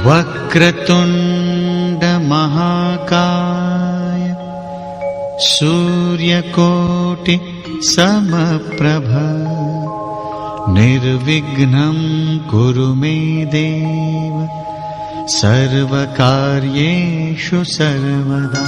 वक्रतुंड महाकाय सूर्यकोटि समप्रभ निर्विघ्नं कुरु मे देव सर्वकार्येषु सर्वदा।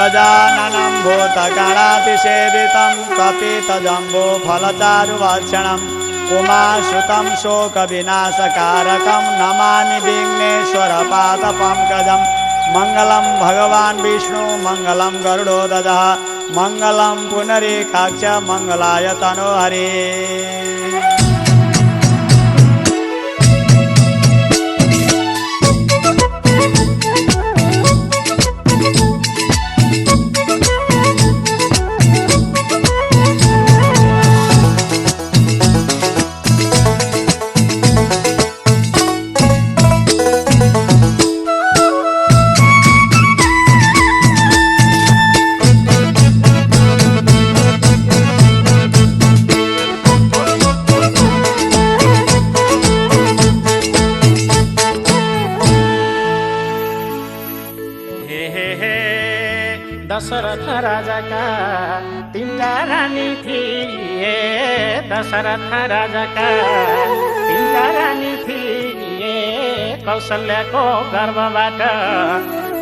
गजाननं भूतगणातिसेवितं कपितजम्बूफलचारुभक्षणम् उमाश्रुतं शोकविनाशकारकं नमामि विघ्नेश्वरपादपङ्कजं मङ्गलं भगवान् विष्णु मङ्गलं गरुडोदजः मङ्गलं पुनरीकाक्ष मङ्गलाय तनोहरे। दशरथ राजाका तीनटा रानी थिए दशरथ राजाका तीनटा रानी थिए कौशल्याको गर्भबाट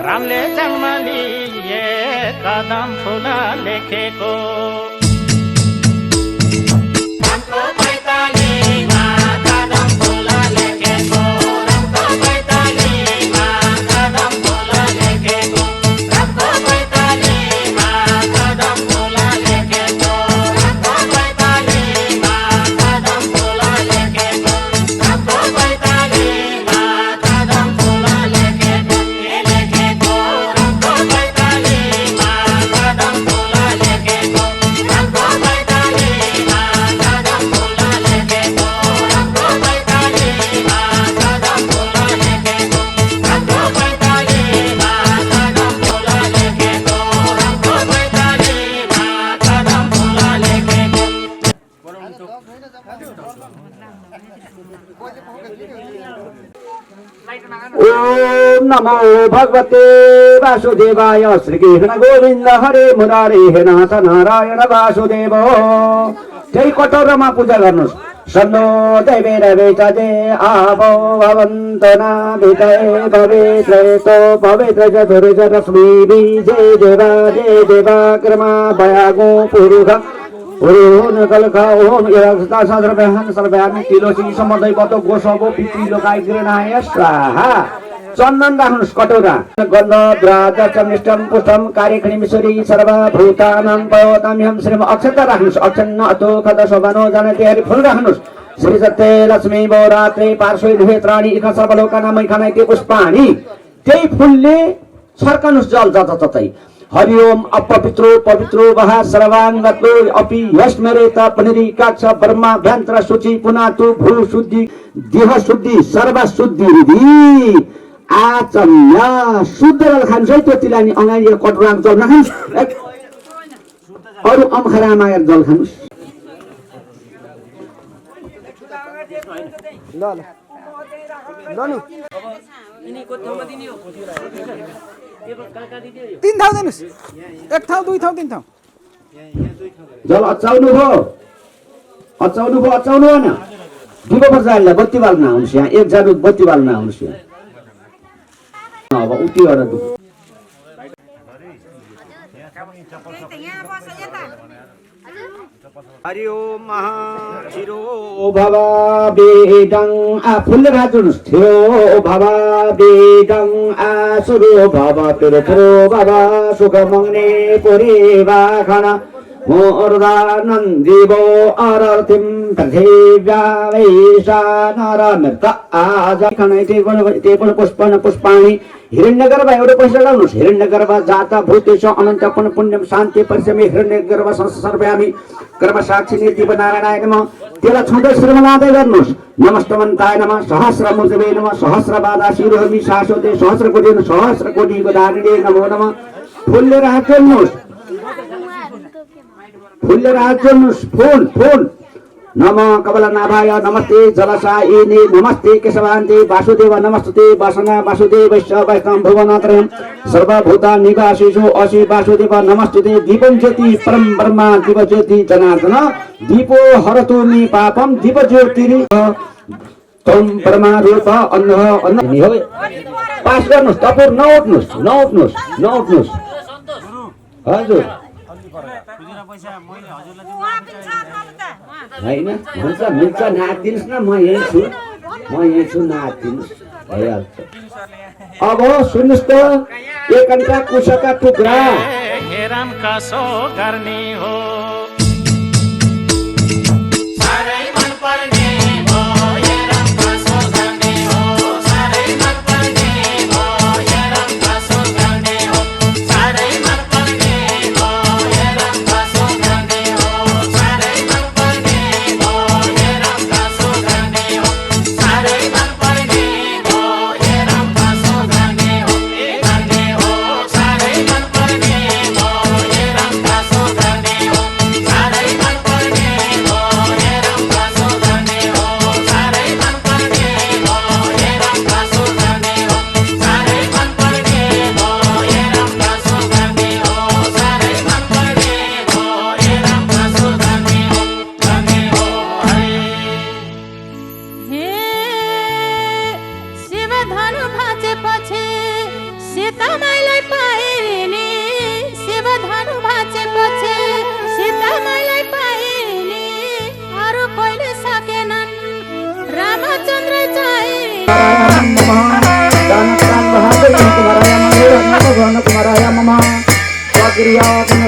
रामले जन्म लिए कदम फुल लेखेको ओम नमो भगवते वासुदेवाय श्रीकृष्ण गोविन्द हरे मुरारी हे नाथ नारायण वासुदेव। त्यही कटौरामा पूजा गर्नुहोस्। सन्नो दैवेर वेतदे आवो भवन्तु नाभितये पवित्रतो पवित्र चतुर्ज रश्मि जय देवा क्रमा भयागो पुरुष ओम कलका ओम यक्षता सर्वहन सर्वहन तिलोसी समदै बतो गोसबो पितृ लोकाय ग्रहणाय स्वाहा। चन्दन राख्नुहोस् कटौरा गन्ध द्राज चमिष्टम पुष्पम कार्यखिणीश्वरी सर्वभूतानां पयोताम्यहं श्रीम अक्षता राख्नुहोस्। अक्षन्न अतो खद शोभनो जनते हरि फूल राख्नुहोस्। श्री सत्य लक्ष्मी बोरात्रे पार्श्वे दुहेत्राणी इख सर्वलोकानां मैखानाइते पुष्पाणि त्यही फूलले छर्कनुहोस् जल जतततै। हरि ओम अपवित्रो पवित्रो वहा सर्वांगतो अपि यस्मरेत पुनरीकाक्ष ब्रह्मा भ्यन्त्र शुचि पुनातु भू शुद्धि देह शुद्धि सर्व शुद्धि रिधि आचम्य शुद्ध जल खान्छ है। त्यो तिलानी अगाडि कटुरा जल नखानुहोस्। अरू अमखरामा जल खानुहोस्। ल ल लनु तीन ठाउँ दिनुहोस्। एक ठाउँ दुई ठाउँ तीन ठाउँ जल अचाउनु भयो अचाउनु भएन। दिगो पर्छ अहिले बत्ती बाल्न आउनुहोस्। यहाँ एक जानु बत्ती बाल्न आउनुहोस्। यहाँ अब उति गरेर हरि ओम महाशिरो भवा बेडं फुलले भाज्नुहोस्। थियो भवा बेडं आसुरो भवा तिरथरो भवा सुख मङ्गने पुरेवा खाना मोर्दानन्दीवो अरर्थिं पृथिव्या वैशा नर मृत आज खनैते गुण पुष्पाणि हिरण्यगर्भ एउटा पैसा लाउनुहोस्। हिरण्यगर्भ जात भूतेश अनन्त पुण्यम शान्ति परिश्रमी हिरण्यगर्भ संसर्व्यामि कर्म साक्षी निर्दीप नारायणाय नमः। त्यसलाई छँदै श्रीमलादै गर्नुहोस्। नमस्तमन्ताय नमः सहस्रमूर्तवे नमः सहस्रबाधा शिरोहमि शाश्वते सहस्र कोटि गोदारिणे नमो नमः। फुलले राख चल्नुहोस्। फुलले राख चल्नुहोस्। फुल नमः कमलनाभाय नमस्ते जलसायिने नमस्ते केशवान्ते वासुदेव नमस्ते वासना वासुदेवस्य वैष्णव भुवनात्रयं सर्वभूता निवासेषु अशि वासुदेव नमस्ते दीपं ज्योति परम ब्रह्मा दीप ज्योति जनार्दन दीपो हरतु मे पापम दीप ज्योतिरि तम ब्रह्मा रूप अन्न पास गर्नुहोस्। तपाईहरु नउठ्नुहोस्। हजुर होइन हुन्छ मिल्छ नाचिदिनुहोस् न म यहीँ छु नाचिदिनुहोस् भइहाल्छ अब सुन्नुहोस् त एक अन्का कुसका टुक्रा हेराम कसो गर्ने हो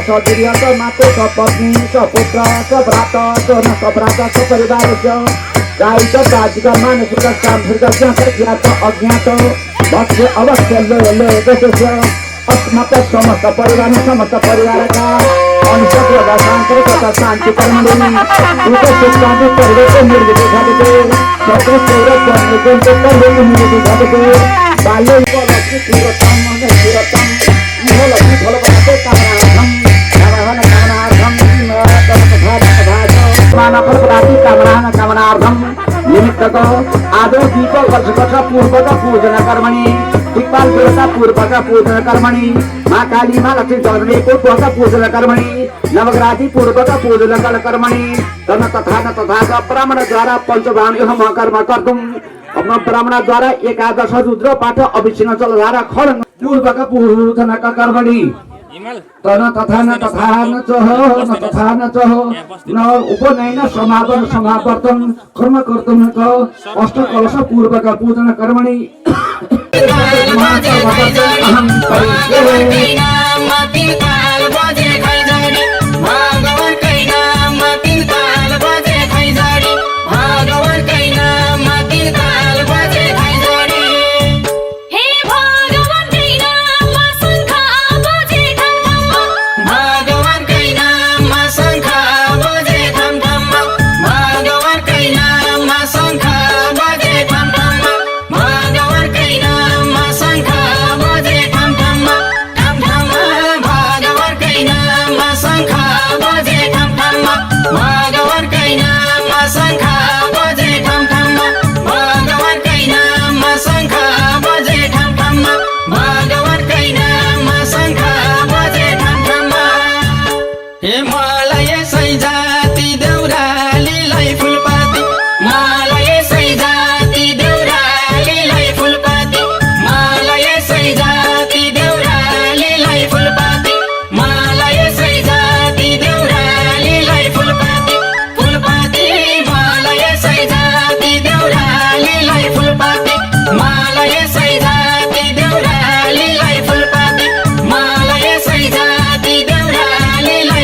सदुर्य मातो सपत्नी सपुत्र सभ्रात सभ्रात सपरिवार गायिक गाजिक मानसिक सांस्कृतिक ज्ञात अज्ञात भक्ष्य अवश्य लोय अस्मत् समस्त परिवारका अनुसक शान्ति तथा शान्ति कर्मणि उपसिद्धान्त सर्वको निर्मित घटते सत्र सौरभ निर्गुण निर्मित घटते बाल्य उपलब्धि पुरतम लक्ष्मी फल बनाते कामनार्थम कामनार्थम निमित्तको आदौ दीप वर्षकक्ष पूर्वक पूजन कर्मणि दिक्पाल देवता पूर्वक पूजन कर्मणि माँ काली माँ लक्ष्मी जगन्ने पूर्वक पूजन कर्मणि नवग्राही पूर्वक पूजन कर्मणि तन तथा ब्राह्मण द्वारा पंचभाण्य हम कर्म कर्तुम ब्राह्मण द्वारा एकादश रुद्र पाठ अभिषेक जलधारा खड्ग पूर्वक पूजन कर्मणि तन तथा न चह न उपनयन समापन समावर्तन कर्म कर्तुम अष्ट कलश पूर्वक पूजन कर्मणि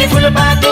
फुलपाती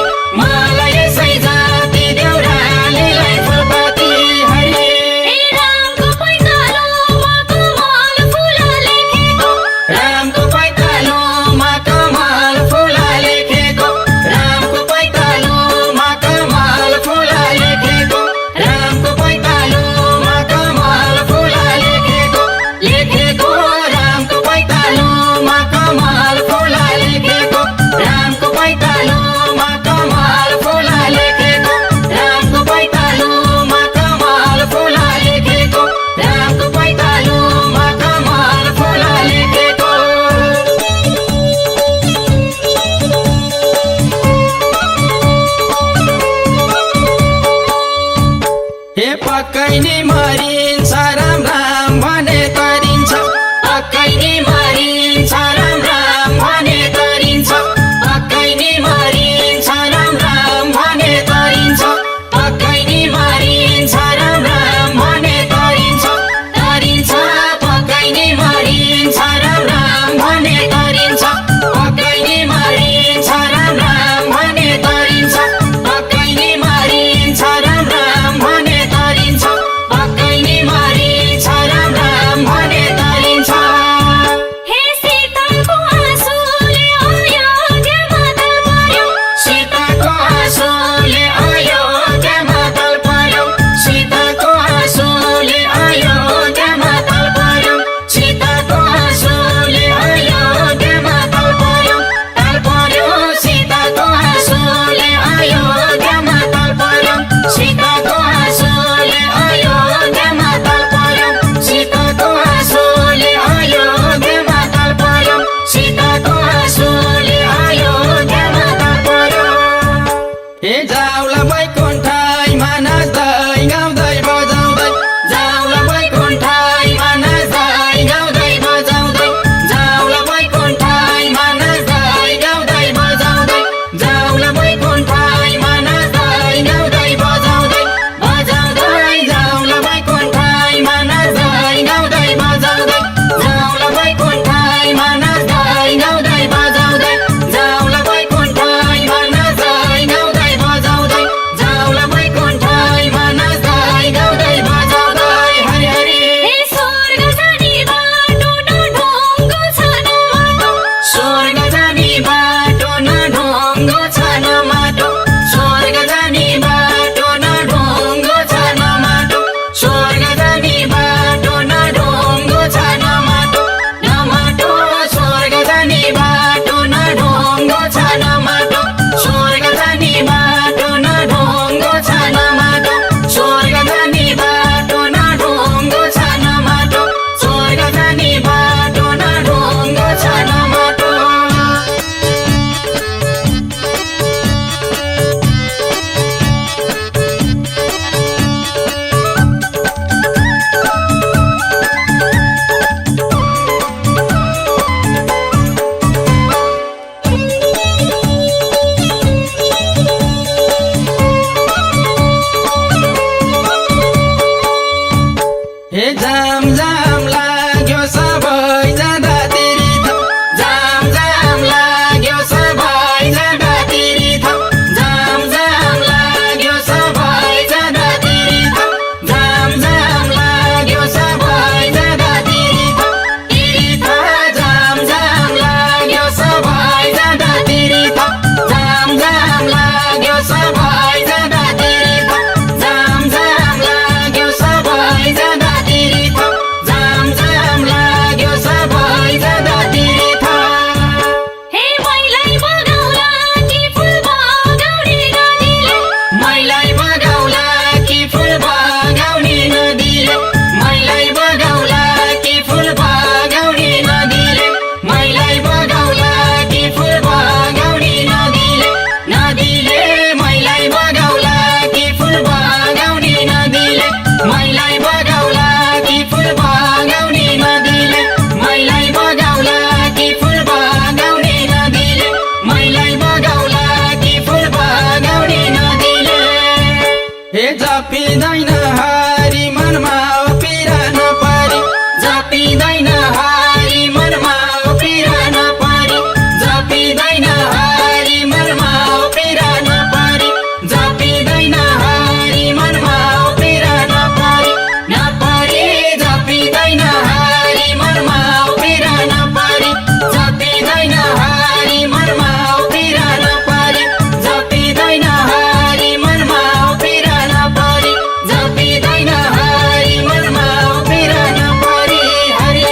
जपिँदैन हरि मनमा पिरा नपरी जपिँदैन हरि मनमा पिरा नपरी जपिँदैन हरि मनमा पिरा नपरी जपिँदैन हरि मनमा पिरा नपरी नपरी जपिँदैन हरि मनमा पिरा नपरी जपिँदैन हरि मनमा पिरा नपरी जपिँदैन हरि मनमा पिरा नपरी जपिँदैन हरि मनमा पिरा नपरी हरि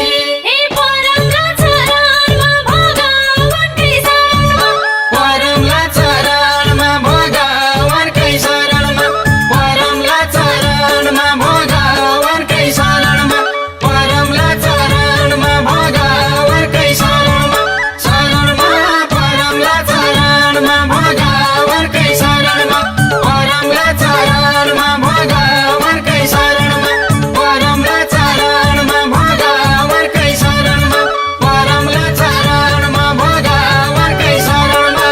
हे परमला चरणमा भगवानकै शरणमा परमला चरणमा भगवानकै शरणमा परमला चरणमा भगवानकै शरणमा परमला चरणमा भगवानकै शरणमा शरणमा परमला चरणमा भगवानकै शरणमा परमला चरणमा भगवानकै शरणमा परमला चरणमा भगवानकै शरणमा परमला चरणमा भगवानकै शरणमा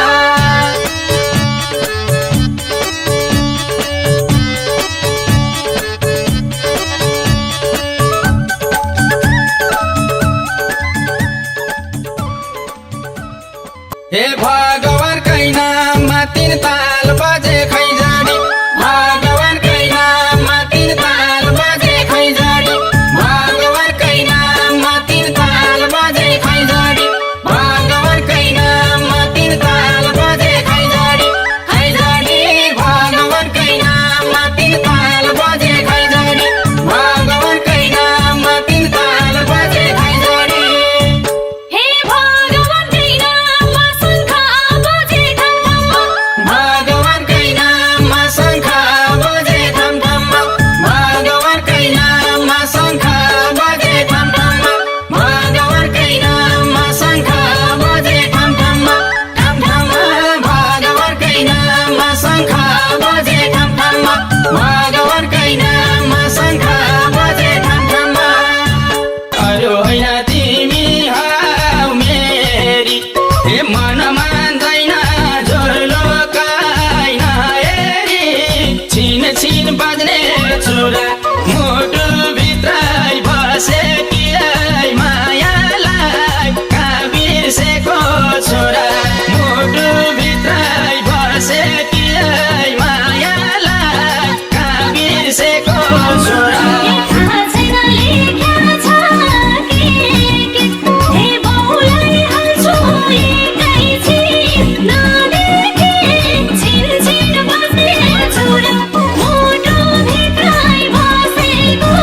हे भगवानकै नाममा तीन ताल बजे खैजाडी भगवानकै नाममा तीन ताल बजे खैजाडी भगवानकै नाममा तीन ताल बजे खैजाडी भगवानकै नाममा तीन ताल बजे खैजाडी खैजाडी भगवानकै नाममा तीन ताल बजे खैजाडी भगवानकै नाममा तीन ताल बजे खैजाडी हे भगवानकै नाममा शङ्ख बजे ढङ्ढङ्ग भगवानकै नाममा शङ्ख बजे ठमठम भगवानकै नाममा शङ्ख बजे ठमठम भगवानकै नाममा शङ्ख बजे ठमठम ठमठम भगवानकै नाममा शङ्ख बजे ठमठम भगवानकै नाममा शङ्ख बजे ठमठम अरू होइन तिमी हौ मेरी हे मन मान्दैन झोलो काइन हेरी छिन छिन बज्ने चुरा मुटु भित्रै बसे कि मायालाई कहाँ बिर्सेको छोरा मुटु भित्रै बसे कि मायालाई कहाँ बिर्सेको छोरा थाहा छैन लेख्या छ के हे बाउलाई हाल्छु एकैछिन नदेखे छिन छिन बस्ने छोरा मुटु भित्रै बसेको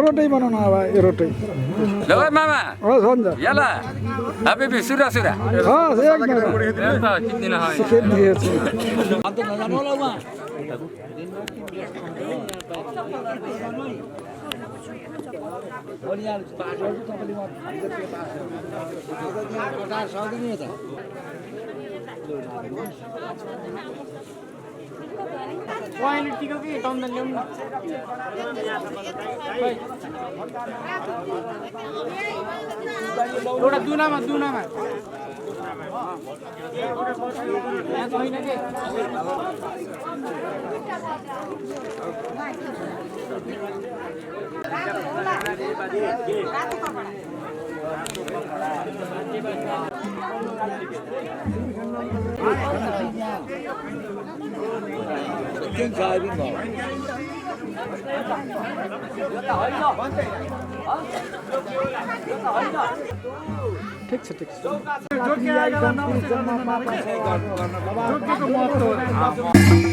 रोटै बनाउनु अब यो रोटै ल मामा हस् हुन्छ याला अबे भी सुरा सुरा हस् एकदम किन दिएछु क्वालिटीको के कम ल्याउनु एउटा दुनामा यहाँ छैन के ठिक छ जोकीको महत्त्व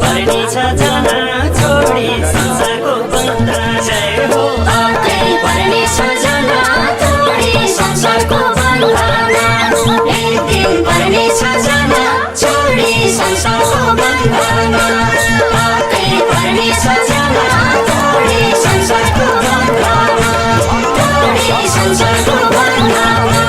पर्ने छ जना छोडी संसारको बन्धा जय हो आकै पर्ने छ जना छोडी संसारको बन्धामा एक दिन पर्ने छ जना छोडी संसारको बन्धामा आकै पर्ने छ जना छोडी संसारको बन्धामा छोडी संसारको बन्धामा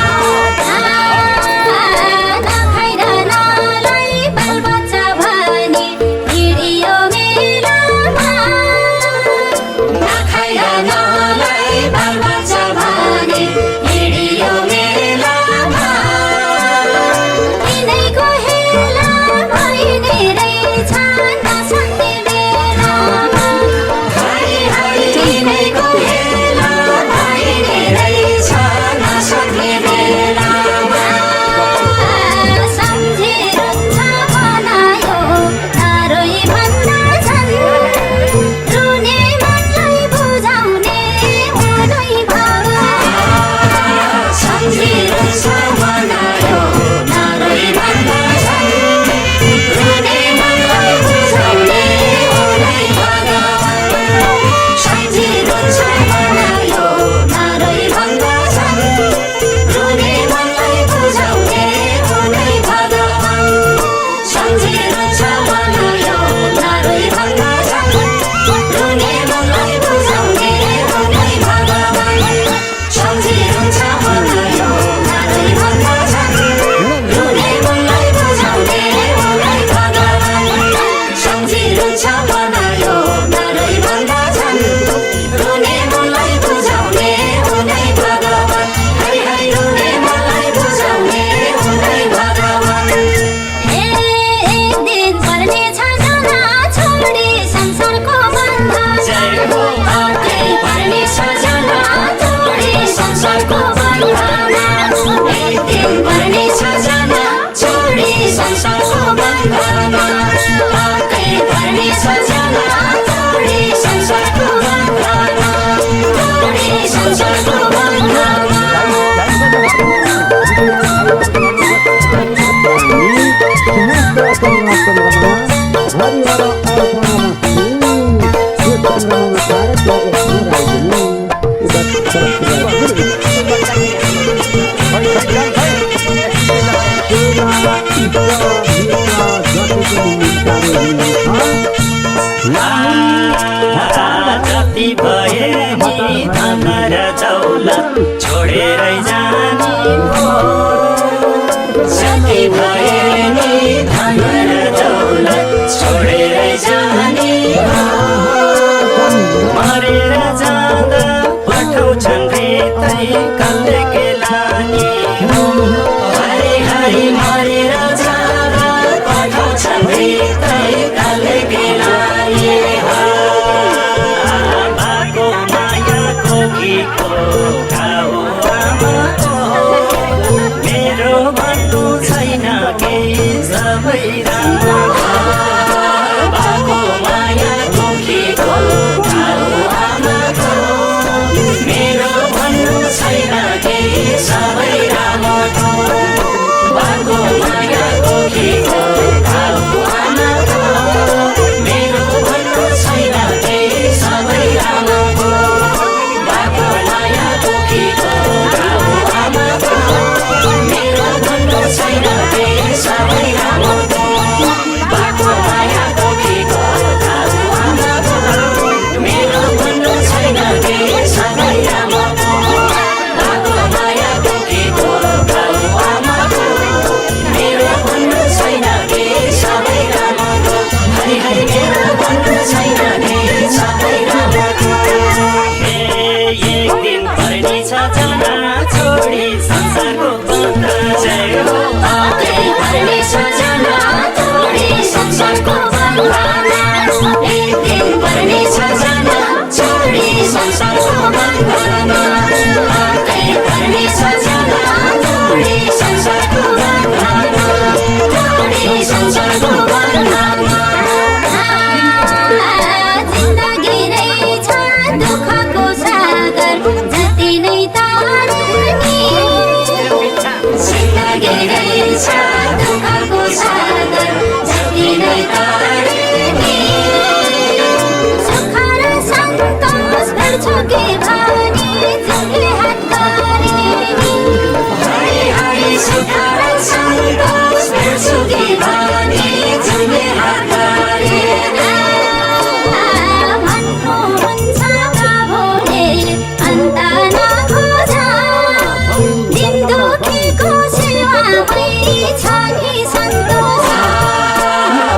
जति भए नि धन र दौलत छोडेरै जाने हो जति भए नि धन र दौलत छोडेरै जाने हो मरेर जाँदा पठाउँछन् रेतै कसले के लाने हो हरि हरि मरेर जाँदा पठाउँछन् रेतै कसले के लाने हो मेरो भन्नु छैन केही सबै राम्रो बाको माया दुखीको खाऊ आमाको मेरो भन्नु छैन केही सबै राम्रो बाको माया दुखीको खाऊ आमाको मेरो भन्नु छैन केही सबै राम्रो बाको माया दुखीको खाऊ आमाको मेरो भन्नु छैन केही सबै राम्रो छ नि सन्तोष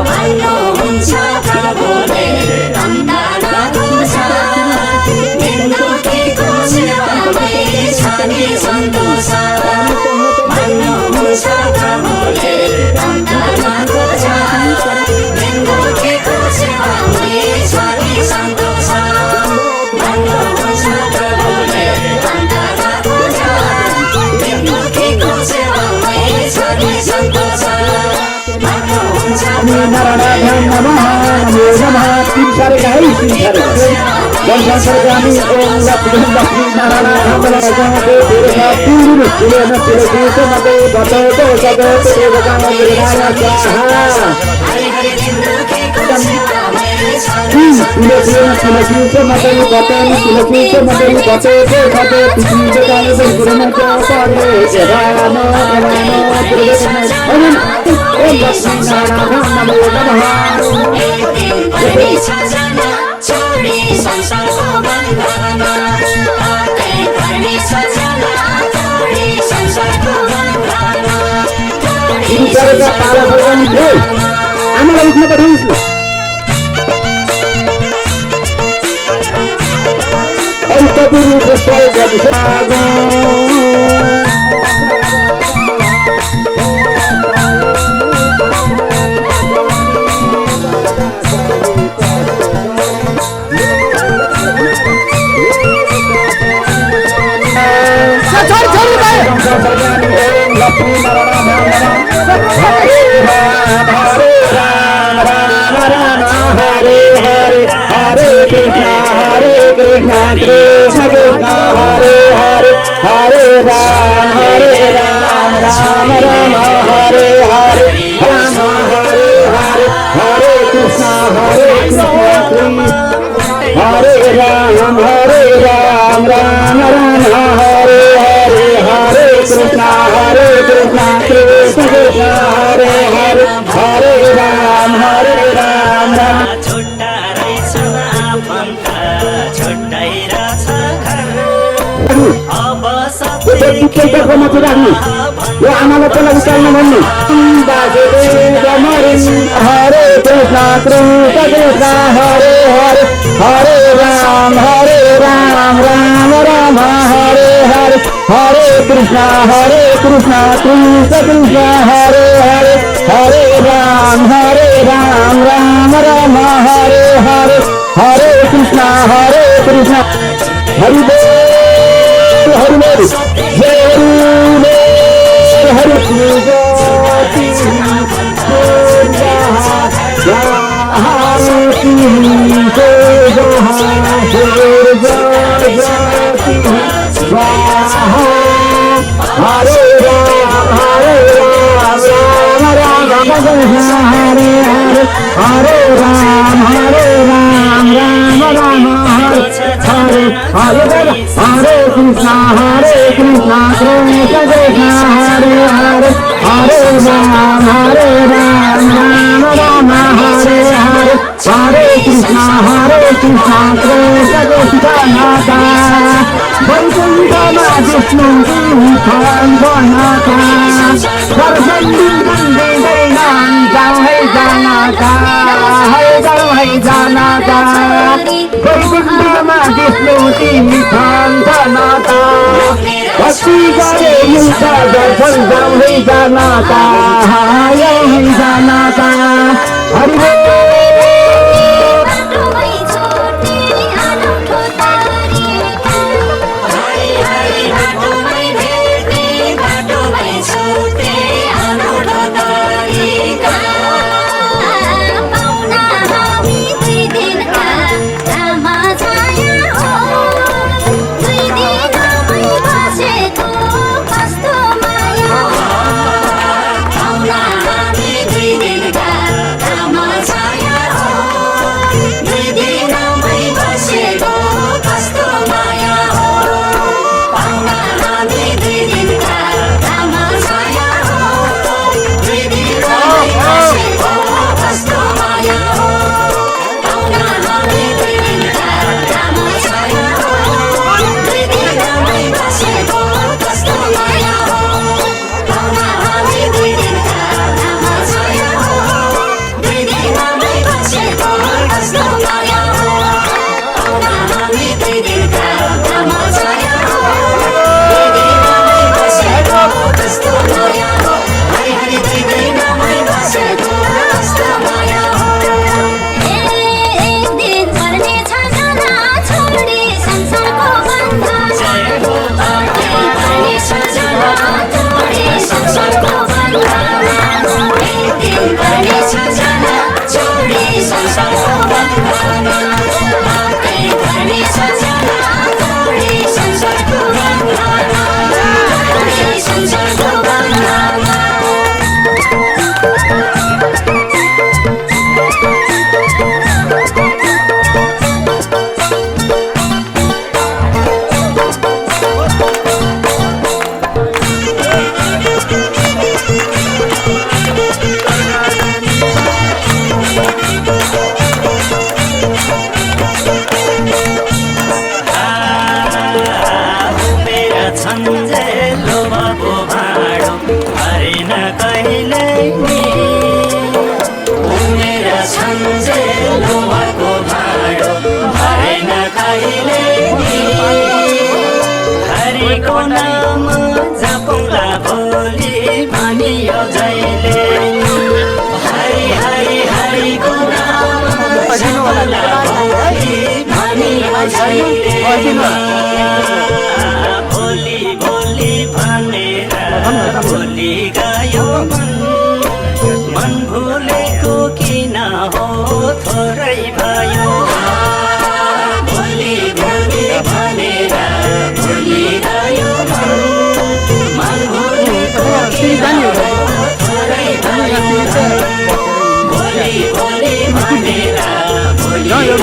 भन्नुहुन्छ प्रभुले अन्दानको छ दिन दुखीको सेवामै छ नि सन्तोष भन्नुहुन्छ प्रभुले अन्दानको छ दिन दुखीको सेवामै छ नि सन्तोष भन्नुहुन्छ प्रभुले अन्दानको छ दिन दुखीको सेवामै छ नि सन्तोष भन्नुहुन्छ नारायण नमः नमो नमः तीन सारे गाई तीन सारे बंधन सरगामी ओम लक्ष्मी लक्ष्मी नारायण नमः जहाँ पे तेरे साथ तीन तेरे न तेरे जीत मते बतो तो सदो तेरे गाँव मेरे नाया स्वाहा हरे हरे दिन दुखीको सेवामै छ नि तुलसी तुलसी से मते बतो तुलसी से मते बतो तो सदो तुझी के गाँव में गुरु में क्या पारे रानो रानो तेरे गाँव ओम लक्ष्मी नारायण नमो नमः एक दिन पर्ने छ जान छोडी संसारको बन्धन आकै पर्ने छ जान छोडी संसारको बन्धन तीन सारे का ताला भगवान है आमालाई उठ्न पठाउनुस् न अन्तपुर प्रस्ताव गर्नु लक्ष्मी नारायण हरे राम हरे हरे हरे कृष्ण कृष्ण कृष्ण हरे हरे हरे राम राम राम हरे हरे राम हरे हरे हरे कृष्ण हरे राम राम राम हरे हरे हरे कृष्ण कृष्ण कृष्ण हरे हरे हरे राम राम छुट्टा रहेछ आफन्त छुट्टै रहेछ घर अब यो आमालाई पहिला उचाल्न भन्नु हरे कृष्ण कृष्ण हरे हरे हरे राम राम राम हरे हरे हरे कृष्ण कृष्ण कृष्ण हरे हरे हरे राम राम हरे हरे हरे कृष्ण हरि बोल हरि बोल जय हरि हरे राम राम हरे हरे हरे राम राम हरे हरे हरे कृष्ण कृष्ण कृष्ण हरे हरे हरे राम राम हरे हरे हरे कृष्ण कृष्ण कृष्ण नाथा वैकुण्ठमा विष्णु फलन बनाका दर्शन दिँदैन जाऊ है जानाका वैकुण्ठमा विष्णु तिमी खान्छ नाता भक्ति गरे मिल्छ दर्शन जाऊ है जानाका हरि बाटोमै छोटे अनौठो तारिका हरि बाटोमै भेट्ने बाटोमै छोटे अनौठो तारिका पाउना हामी दुई दिनका रामा छाया हो दुई दिनमै बसेको कस्तो माया हो कहिले नि उमेर छन्जे लोभाको भाडो भरेन कहिले नि हरिको नाम जपौँला भोलि भनियो जहिले हरि हरि हरिको नाम जपौँला भोलि भनियो जहिले भोलि भोलि भनेर भोलि गयो मन भुलेको किन हो थोरै भयो भोलि भोलि भनेर भोलि गयो मन भुलेको किन हो थोरै भयो भोलि भोलि भनेर भोलि गयो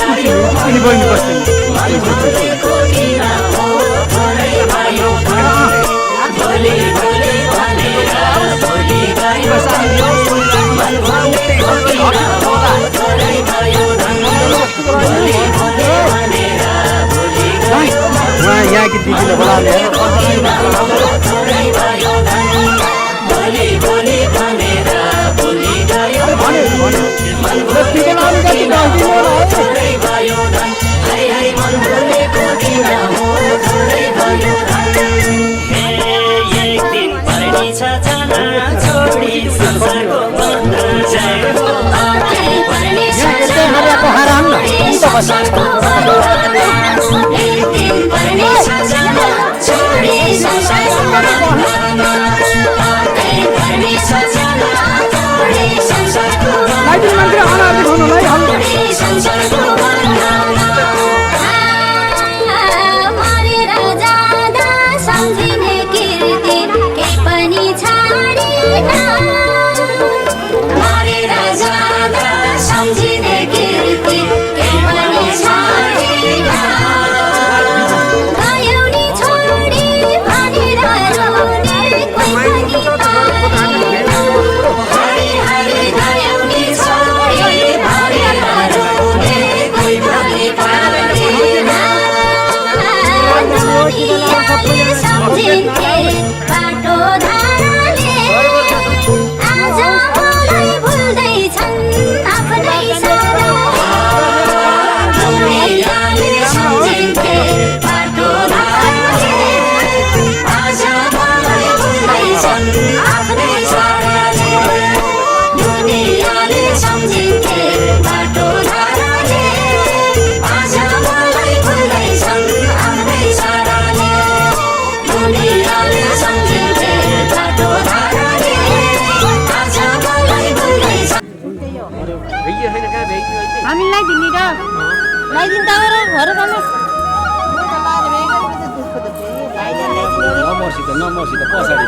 मन भुलेको किन हो थोरै भयो भोलि भोलि भनेर भोलि गयो मन भुलेको किन हो थोरै भयो भोलि भोलि भनेर भोलि गयो थोरै भयो भोलि भोलि भनेर भोलि गयो मन भुलेको किन हो थोरै भयो हाय हाय मन भुलेको किन हो थोरै भयो एक दिन पर्नेछ जान छोडी संसारको बन्धन जय हो पर्नेछ जान संसारको बन्धन एक दिन पर्नेछ जान छोडी संसारको बन्धन पर्नेछ जान छोडी संसारको संसारको मरेर जाँदा सम्झिने कीर्ति के पनि छाडेन मरेर जाँदा सम्झिने कीर्ति के पनि छाडेन गयौ नि छोडी भनेर रोने कोही पनि पाएन हरि हरि गयौ नि छोडी भनेर रोने कोही पनि पाएन दुनियाँले सम्झिन्थे बाटो धाराले आज मलाई भुल्दैछन् आफ्नै सारा दुनियाँले सम्झिन्थे बाटो धाराले आज मलाई भुल्दैछन् आफ्नै साराले दुनियाँले सम्झिन्थे बाटो धाराले आज मलाई भुल्दैछन् आफ्नै साराले दुनियाँले सम्झिन्थे बाटो धाराले आज मलाई भुल्दैछन् हामीलाई दिने र लगाइदिन्छ र घर जानु नमर्सित पछाडि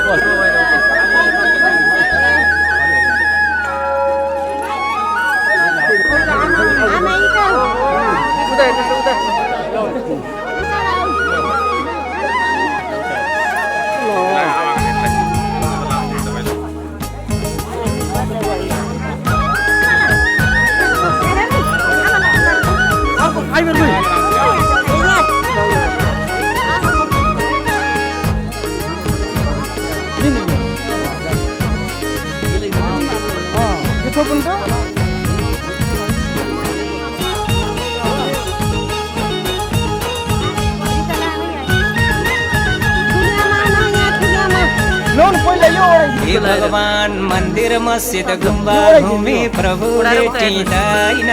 हे भगवान मन्दिर मस्जिद गुम्बा घुमे प्रभु भेटिँदैन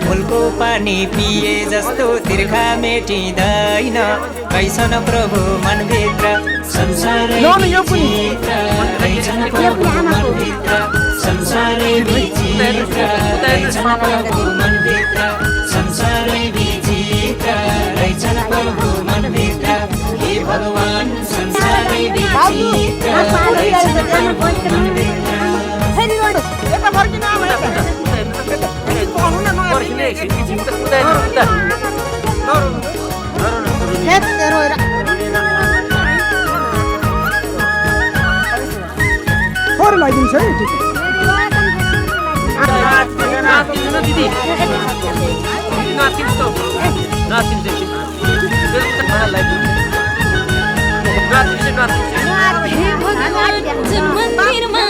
फुलको पानी पिए जस्तो तिर्खा मेटिँदैन कैसन प्रभु मनभित्र संसारै विचित्र रहेछन् प्रभु मनभित्र संसारै विचित्र रहेछन् प्रभु मनभित्र संसारै विचित्र रहेछन् प्रभु मनभित्र हे भगवान संसारै विचित्र रहेछन् प्रभु मनभित्र थोरै लगाइदिन्छ है ठिक जुन मन्दिरमा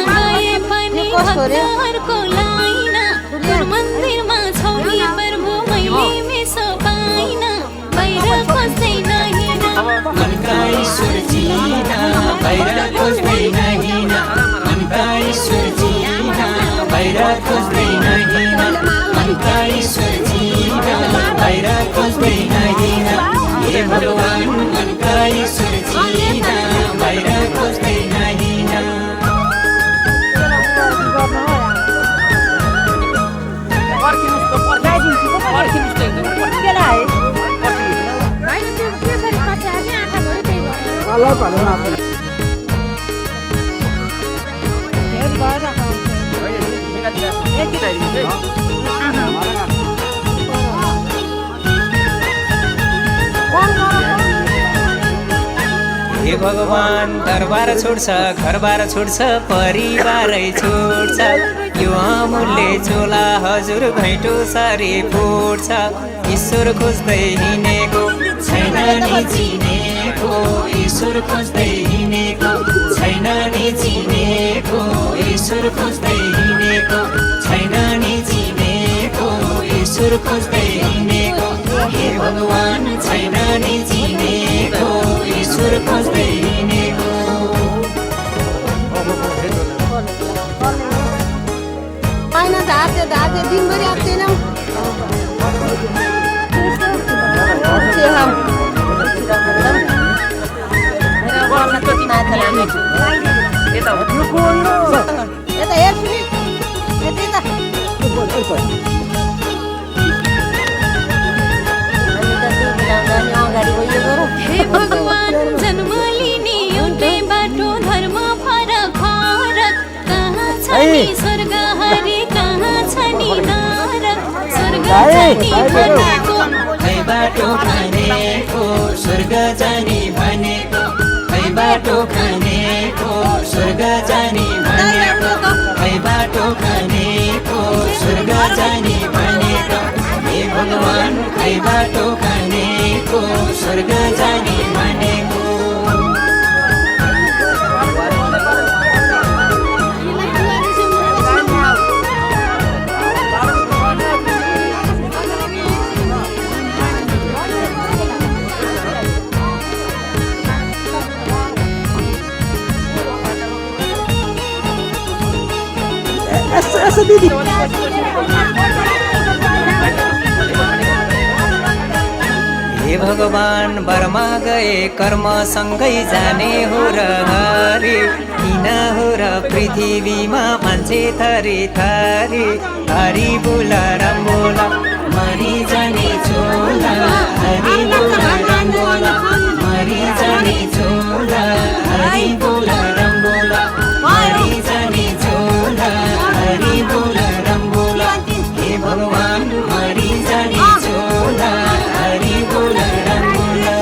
अर्को लाइन तोर मन्दिरमा छौरी प्रभु मैले मेसो पाइन बाहिर खोज्दै नहिन मनका ईश्वर जीना बाहिर खोज्दै नहिन मनका ईश्वर जीना बाहिर खोज्दै नहिन मनका ईश्वर जीना बाहिर खोज्दै नहिन हे भगवान मनका ईश्वर जीना बाहिर खोज्दै नहिन हे भगवान दरबार छोड्छ घरबार छोड्छ परिवारै छोड्छ यो अमूल्य चोला हजुर घैँटो सारी फुट्छ ईश्वर खोज्दै हिँडेको छैन नि चिनेको ईश्वर खोज्दै हिँडेको छैन नि चिनेको ईश्वर खोज्दै हिँडेको छैन नि चिनेको ईश्वर खोज्दै हिँडेको हे भगवान छैन नि चिनेको ईश्वर खोज्दै हिँडेको पाइन धाते धाते दिनभरि आउँदैनौँ यता हेर्छु नि हे भगवान जन्म लिने एउटै बाटो धर्म फरक फरक कहाँ छ नि स्वर्ग हरे कहाँ छ नि नरक स्वर्ग जाने भनेको खै बाटो खानेको स्वर्ग जाने भनेको खै बाटो खानेको स्वर्ग जाने भनेको खै बाटो खानेको स्वर्ग जाने भनेको हे भगवान खै बाटो खानेको स्वर्ग जाने भनेको हे भगवान बर्मा गए कर्मसँगै जाने हो र हरे किन हो र पृथ्वीमा मान्छे थरी थरी हरि बोला राम बोला मरि जाने चोला हरि बोला राम बोला मरि जाने चोला हरि बोला राम बोला मरि जाने चोला हरि बोला राम बोला हे भगवान मरि जाने चोला हरि बोला राम बोला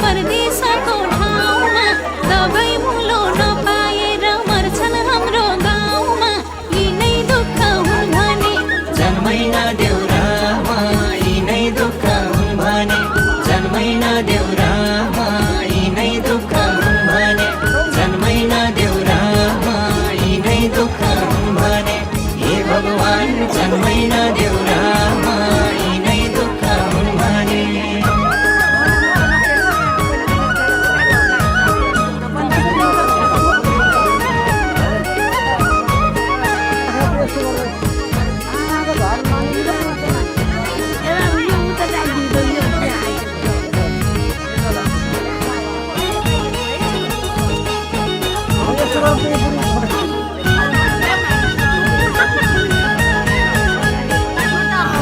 परदेशको ठाउँमा दबाई मुलो नपाएर मर्छन् हाम्रो गाउँमा यिनै दुःख हुन् भने जन्मैन देउरामा यिनै दुःख हुन् भने जन्मैन देउरामा यिनै दुःख हुन् भने जन्मैन देउरामा यिनै दुःख हुन् भने हे भगवान जन्मैन देउरामा यिनै दुःख हुन् भने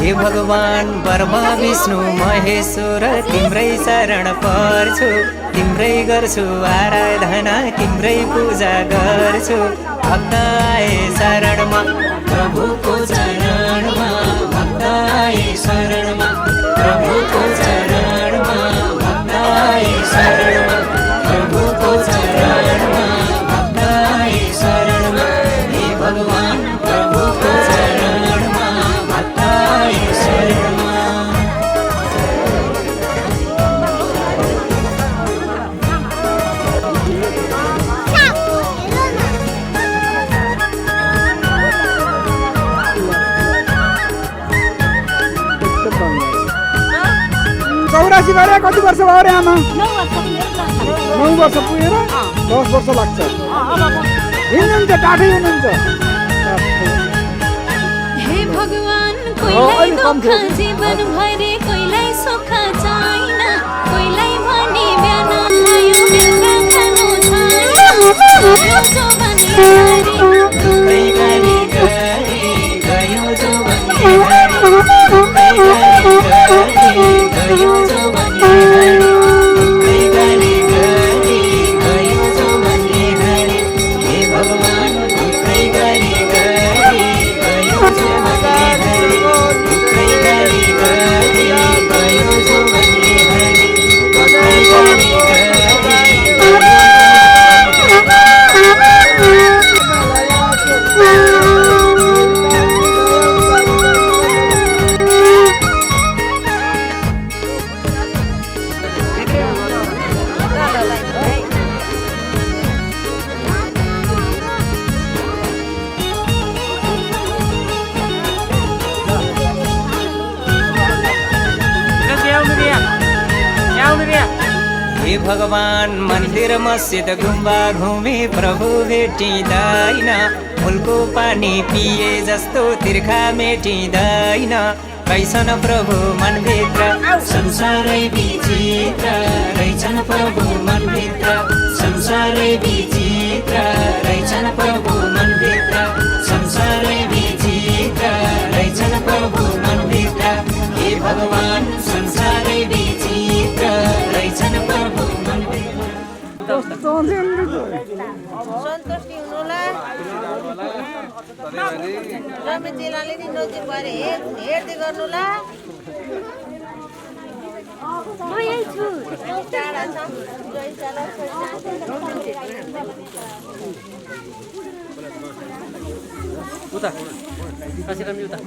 हे भगवान ब्रह्मा विष्णु महेश्वर तिम्रै शरण पर्छु तिम्रै गर्छु आराधना तिम्रै पूजा गर्छु भक्त आए शरणमा प्रभुको चरणमा भक्त आए शरणमा प्रभुको चरणमा भक्त आए शरणमा प्रभुको चरणमा भक्त आए शरणमा हे भगवान प्रभुको चरणमा भक्त आए शरणमा चौरासी गरे कति वर्ष भयो अरे आमा 9 वर्ष पुगेर 10 वर्ष लाग्छ हिँड्नुहुन्छ टाढै हुनुहुन्छ हे भगवान कोहीलाई दुःख जीवन भरे कोहीलाई सुख छैन कोहीलाई भने बिहान आयो बेलुका खानु हे भगवान मन्दिर मस्जिद गुम्बा घुमे प्रभु भेटिँदैन फुलको पानी पिए जस्तो तिर्खा मेटिँदैन कैसन प्रभु मनभित्र संसारै विचित्र रहेछन् प्रभु मनभित्र संसारै विचित्र रहेछन् प्रभु मनभित्र संसारै विचित्र रहेछन् प्रभु मनभित्र हे भगवान संसारै विचित्र रहेछन् प्रभु सन्तुष्टि हुनुला रमेशजीले नि नजिक भएर हेर्दै गर्नुला म यही छु टाढा छ उता कसरी उता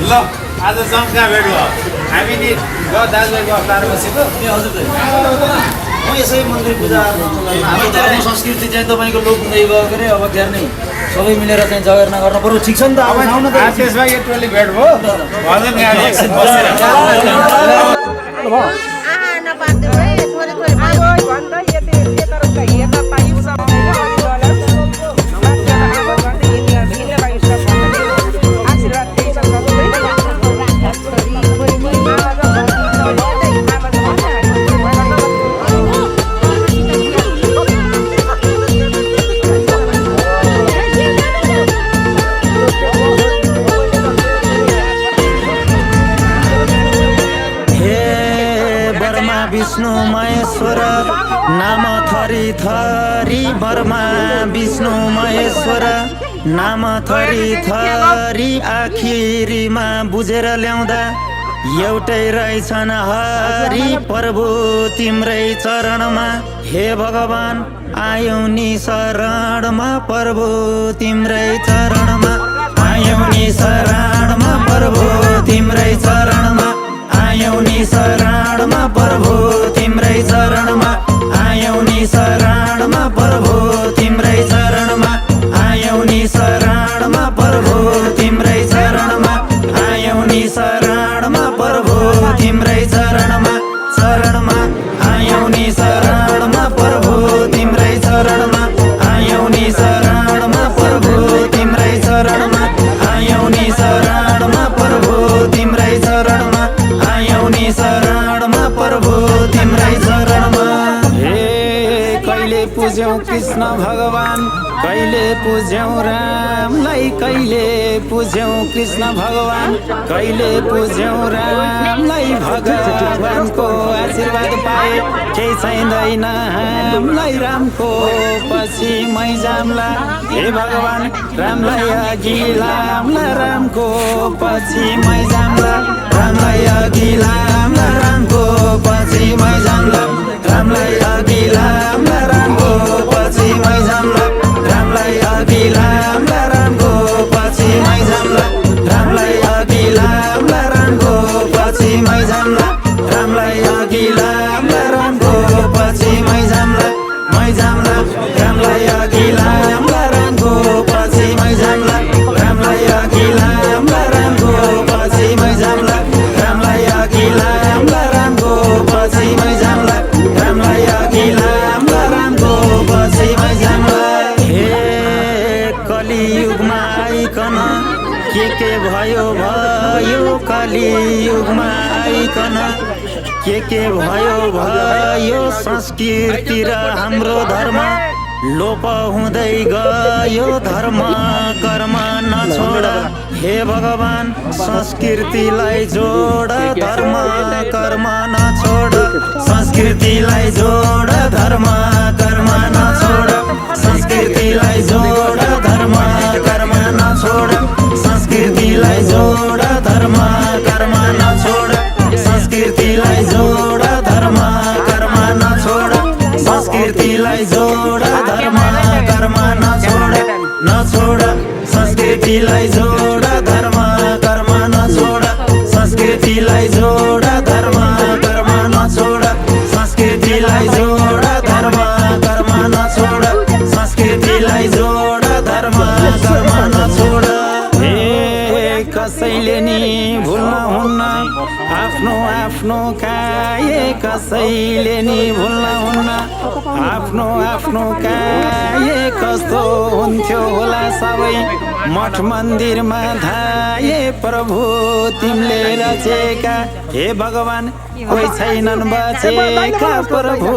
ल आज जम्का भेट भयो हामी नि दाजुभाइको अप्नाएर बसेको म यसै मन्दिर पूजा हाम्रो धर्म संस्कृति चाहिँ तपाईँको लोप हुँदै गयो के अरे अब क्यार नै सबै मिलेर चाहिँ जगेर्ना गर्न पर्यो ठिक छ नि त अब आउन त त्यसमा एकटोली भेट भयो भजन गाएर एकछिन बसेर विष्णु महेश्वर नाम थरी थरी बर्मा विष्णु महेश्वर नाम थरी थरी आखिरीमा बुझेर ल्याउँदा एउटै रहेछन् हरि प्रभु तिम्रै चरणमा हे भगवान आयौ नि शरणमा प्रभु तिम्रै चरणमा आयौ नि शरणमा प्रभु तिम्रै चरणमा आयौ नि शरणमा प्रभु तिम्रै चरणमा आयौ नि शरणमा प्रभु तिम्रै चरणमा आयौ नि शरणमा प्रभु तिम्रै चरणमा भगवान कहिले पुज्यौँ रामलाई कहिले पुज्यौँ कृष्ण भगवान कहिले पुज्यौँ रामलाई भगवानको आशीर्वाद पाए केही चाहिँदैन हामीलाई रामको पछि मै जाम्ला हे भगवान रामलाई अघि लाम्ला रामको पछि मै जाम्ला रामलाई अघि लाम्ला रामको पछि मै जाम्ला रामलाई अघि लाम्ला रामको पछि मै जाम्ला रामलाई अघि लाम्ला रामको पछि मै जाम्ला रामलाई अघि लाम्ला रामको पछि मै जाम्ला रामलाई अघि लाम्ला रामको पछि मै जाम्ला रामलाई अघि लाम्ला रामको पछि मै जाम्ला रामलाई अघि लाम्ला रामको पछि मै जाम्ला रामलाई अघि लाम्ला रामको पछि मै जाम्ला रामलाई अघि लाम्ला रामको पछि मै जाम्ला हे कलियुगमा आइकन के भयो भयो कलियुगमा आइकन के भयो संस्कृति र हाम्रो धर्म लोप हुँदै गयो धर्म कर्म नछोड हे भगवान संस्कृतिलाई जोड धर्म कर्म नछोड संस्कृतिलाई जोड धर्म कर्म नछोड संस्कृतिलाई जोड धर्म कर्म नछोड संस्कृतिलाई जोड धर्म कर्म नछोड संस्कृतिलाई जोड धर्म कर्म नछोड संस्कृतिलाई जोड धर्म कर्म नछोड नछोड संस्कृतिलाई जोड धर्म कर्म नछोड संस्कृतिलाई जोड धर्म कर्म नछोड संस्कृतिलाई जोड धर्म कर्म नछोड संस्कृतिलाई जोड धर्म कर्म नछोड हे कसैले नि भुल्न हुन्न आफ्नो आफ्नो काए कसैले नि भुल्न हुन्न आफ्नो आफ्नो काए कस्तो हुन्थ्यो होला सबै मठ मन्दिरमा धाए प्रभु तिमीले रचेका हे भगवान कोही छैनन् बचेका प्रभु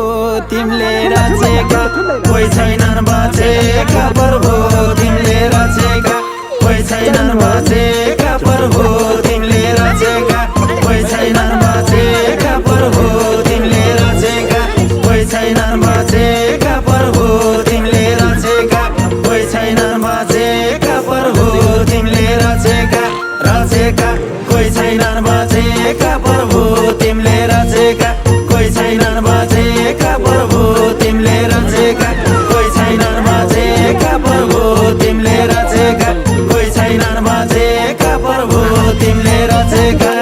तिमीले रचेका कोही छैनन् बचेका प्रभु तिमीले रचेका कोही छैनन् बचेका प्रभु तिमीले रचेका कोही छैनन् बचेका प्रभु तिमीले रचेका कोही छैनन् बचेका प्रभु तिमीले रचेका कोही छैनन् बचेका प्रभु तिमीले रचेका रचेका कोही छैनन् बचेका प्रभु तिमीले रचेका कोही छैनन् बचेका प्रभु तिमीले रचेका कोही छैनन् बचेका प्रभु तिमीले रचेका कोही छैनन् बचेका प्रभु तिमीले रचेका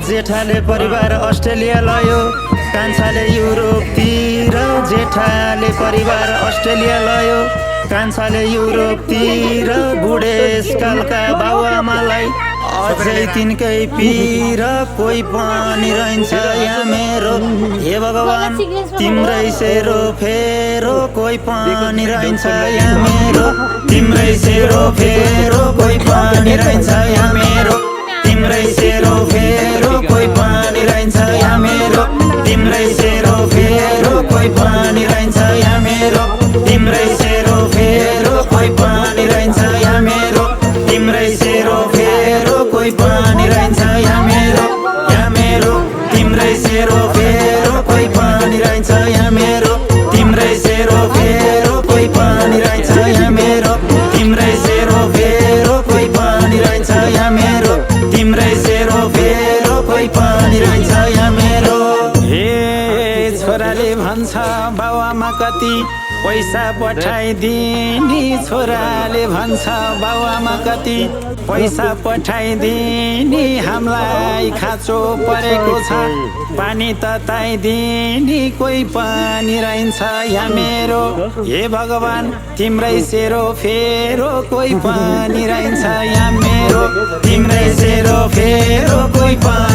जेठाले परिवार अस्ट्रेलिया लयो कान्छाले युरोपतिर जेठाले परिवार अस्ट्रेलिया लयो कान्छाले युरोपतिर बुढेसकालका बाबुआमालाई अझै तिनकै पिर कोही पनि रहन्छ यहाँ मेरो हे भगवान तिम्रै सेरो फेरो कोही पनि रहन्छ यहाँ मेरो तिम्रै सेरो फेरो कोही पनि रहन्छ यहाँ मेरो तिम्रै सेरो फेरो कोही पनि रहन्छ यहाँ मेरो तिम्रै सेरो फेरो कोही पनि रहन्छ यहाँ मेरो तिम्रै सेरो फेरो कोही पनि रहन्छ यहाँ मेरो तिम्रै सेरो फेरो कोही पनि रहन्छ यहाँ मेरो तिम्रै सेरो फेरो कोही पनि रहन्छ यहाँ मेरो तिम्रै सेरो फेरो कोही पनि रहन्छ यहाँ मेरो तिम्रै सेरो फेरो कोही पनि रहन्छ यहाँ मेरो तिम्रै सेरो फेरो कोही पनि रहन्छ यहाँ मेरो हे छोराले भन्छ बाबुआमा कति पैसा पठाइदिने छोराले भन्छ बाबुआमा कति पैसा पठाइदिने हामीलाई खाँचो परेको छ पानी तताइदिने कोही पनि रहन्छ यहाँ मेरो हे भगवान तिम्रै सेरो फेरो कोही पनि रहन्छ यहाँ मेरो तिम्रै सेरो फेरो कोही पनि